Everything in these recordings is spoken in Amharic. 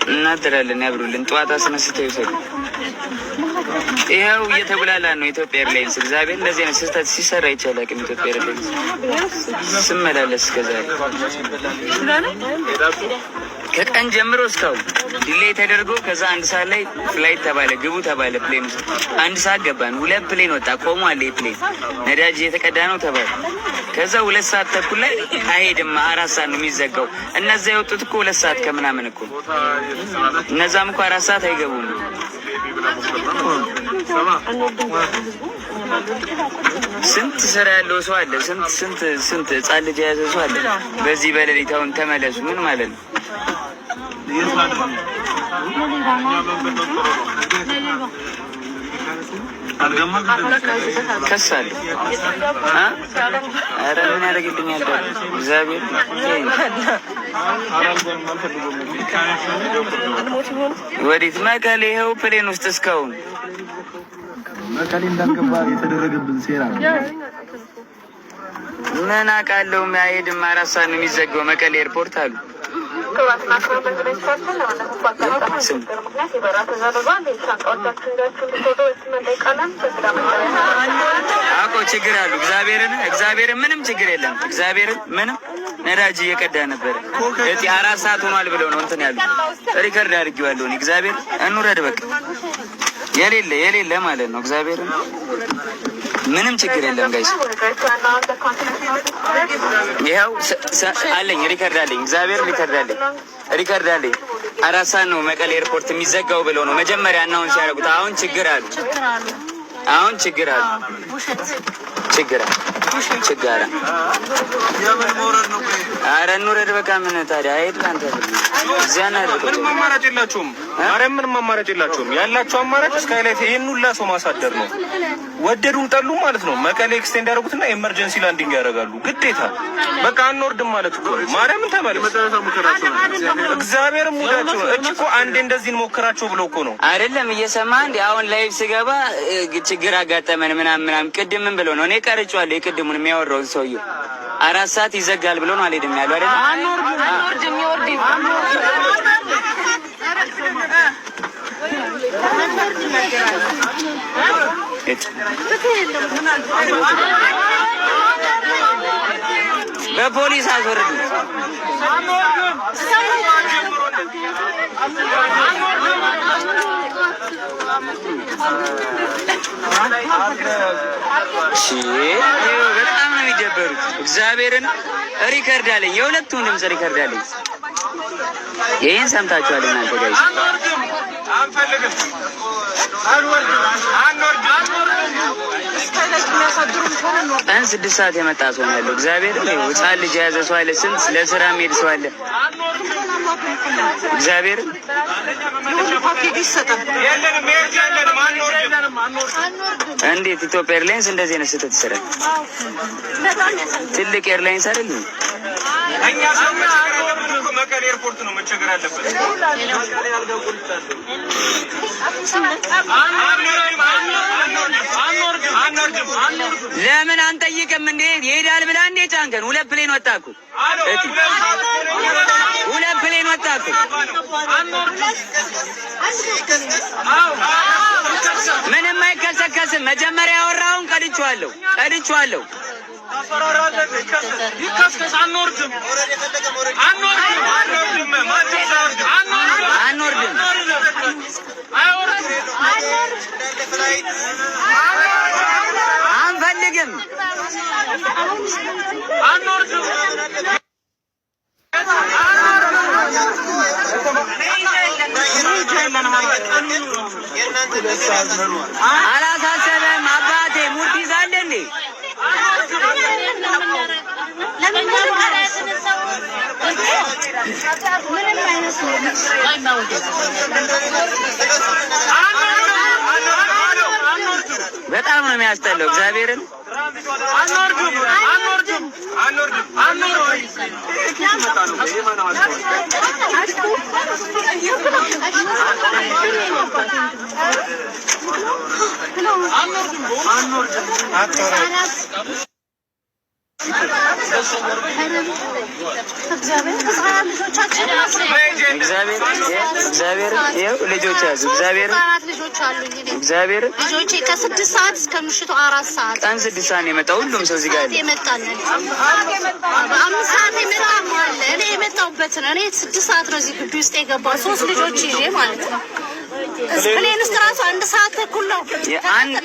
እናድራለን ያብሩልን። ጠዋት አስነስተው ይሰሩ። ይኸው እየተጉላላ ነው ኢትዮጵያ ኤርላይንስ። እግዚአብሔር እንደዚህ አይነት ስህተት ሲሰራ ይቻላል። ኢትዮጵያ ኤርላይንስ ስመላለስ ከዛሬ ከቀን ጀምሮ እስካሁን ዲሌይ ተደርጎ ከዛ 1 ሰዓት ላይ ፍላይት ተባለ፣ ግቡ ተባለ። ፕሌን ውስጥ 1 ሰዓት ገባን። 2 ፕሌን ወጣ፣ ቆሟል። ፕሌን ነዳጅ የተቀዳ ነው ተባለ። ከዛ 2 ሰዓት ተኩል ላይ አይሄድም፣ 4 ሰዓት ነው የሚዘጋው። እነዛ የወጡት እኮ 2 ሰዓት ከምናምን እኮ፣ እነዛም እኮ 4 ሰዓት አይገቡም። ስንት ስራ ያለው ሰው አለ። ስንት ህጻን ልጅ የያዘ ሰው አለ። በዚህ በሌሊት አሁን ተመለሱ ምን ማለት ነው? ከሳለሁ። ኧረ ምን ያደርግልኛል እግዚአብሔር። ወዴት? መቀሌ። ይኸው ፕሌን ውስጥ እስካሁን መቀሌ እንዳንገባ የተደረገብን ሴራ ነው። ምን አውቃለሁ። አይሄድም፣ 4 ሰዓት ነው የሚዘጋው መቀሌ ኤርፖርት አሉ። አቆ ችግር አሉ። እግዚአብሔርን ምንም ችግር የለም። እግዚአብሔርን ምንም ነዳጅ እየቀዳ ነበር። 4 ሰዓት ሆኗል ብለው ነው እንትን ያሉ። ሪከርድ አድርጌዋለሁ። እግዚአብሔር እንውረድ በቃ የሌለ ማለት ነው። እግዚአብሔርን ምንም ችግር የለም ጋይስ። ይኸው አለኝ፣ ሪከርድ አለኝ። እግዚአብሔር ሪከርድ አለኝ። 4 ሰዓት ነው መቀሌ ኤርፖርት የሚዘጋው ብለው ነው መጀመሪያ እናውን ሲያደርጉት። አሁን ችግር አሉ። ኧረ እንውረድ በቃ። ምን ታዲያ አይደል አንተ ዚያና ምንም አማራጭ የላችሁም። ማርያም ምንም አማራጭ የላችሁም። ያላችሁ አማራጭ ስካይላይት ይሄን ሁላ ሰው ማሳደር ነው። ወደዱም ጠሉም ማለት ነው። መቀሌ ኤክስቴንድ ያደርጉትና ኤመርጀንሲ ላንዲንግ ያደርጋሉ ግዴታ። በቃ አንወርድም ማለት እኮ ማርያምን ተመለስ። እግዚአብሔርም ሙዳቸው እኮ አንዴ እንደዚህ እንሞክራቸው ብለው እኮ ነው አይደለም እየሰማ እንዴ። አሁን ላይቭ ስገባ ችግር አጋጠመን ምናምን ቅድም ምን ብሎ ነው? እኔ ቀርጬዋለሁ የቅድሙን የሚያወራው ሰውዬው 4 ሰዓት ይዘጋል ብሎ ነው አልሄድም ያለው አይደል? በፖሊስ አስወርዱ። በጣም ነው የሚደበሩት። እግዚአብሔርን ሪከርድ አለኝ፣ የሁለቱም ድምፅ ሪከርድ አለኝ። ይህን ሰምታችኋል እናንተ ጋይስ። ቀን 6 ሰዓት የመጣ ሰው ነው ያለው። እግዚአብሔር ህጻን ልጅ የያዘ ሰው አለ። ስንት ለስራ የሚሄድ ሰው አለ። እግዚአብሔር እንዴት ኢትዮጵያ ኤርላይንስ እንደዚህ አይነት ስህተት ይሰራል? ትልቅ ኤርላይንስ አይደለም። መቀሌ ኤርፖርት ነው መቸገር ያለበት። ለምን አንጠይቅም እንዴ? ይሄዳል ብላ እንዴ ጫንከን? 2 ፕሌን ወጣ እኮ 2 ፕሌን ወጣ እኮ። ምንም አይከሰከስም። መጀመሪያ ያወራውን ቀድቼዋለሁ። አንፈልግም። አላሳሰበም አባቴ። ሙድ ይዛለህ እንዴ? በጣም ነው የሚያስጠላው እግዚአብሔርን። እግዚአብሔር ይኸው ልጆች ያዙ። እግዚአብሔር ልጆቼ ከ6 ሰዓት እስከ ምሽቱ 4 ሰዓት ቀን 6 ሰዓት ነው የመጣው። ሁሉም ሰው እዚህ ጋር ይመጣል። 5 ሰዓት የመጣም አለ። እኔ የመጣሁበት ነው። እኔ 6 ሰዓት ነው እዚህ ግቢ ውስጥ የገባው 3 ልጆች ይዤ ማለት ነው። ፕሌን ውስጥ ራሱ 1 ሰዓት ተኩል ነው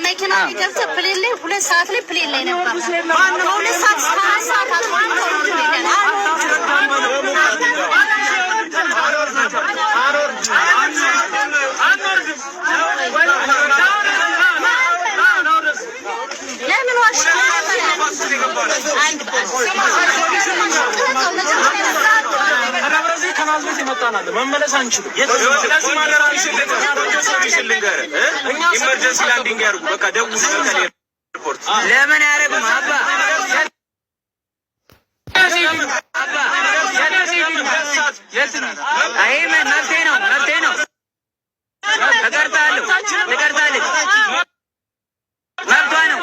መኪና ገብተህ ፕሌን ላይ 2 ሰዓት ላይ ፕሌን ላይ ነበር። 2 ሰዓት እስከ 4 ሰዓት ለምን ዋሽ ከናዝሬት የመጣናል መመለስ አንችልም። ኢመርጀንሲ ላንዲንግ ያርጉ። በቃ ደውሉ ኤርፖርት። ለምን ያረጉም አባ አይ መፍትሄ ነው እቀርታለሁ ትቀርታለች መብቷ ነው።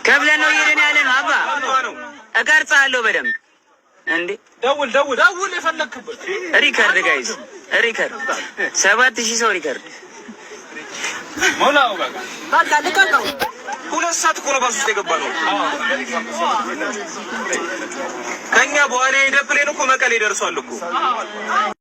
ከብለን ነው እየሄድን ያለ ነው አባ እቀርጻለሁ በደንብ እንዴ ደውል የፈለክበት ሪከርድ ጋይስ ሪከርድ 7000 ሰው ሪከርድ ሞላው በቃ ልቀቀው። 2 ሰዓት እኮ ነው ባስ ውስጥ የገባ ነው። ከኛ በኋላ የሄደ ፕሌን እኮ መቀሌ ደርሷል እኮ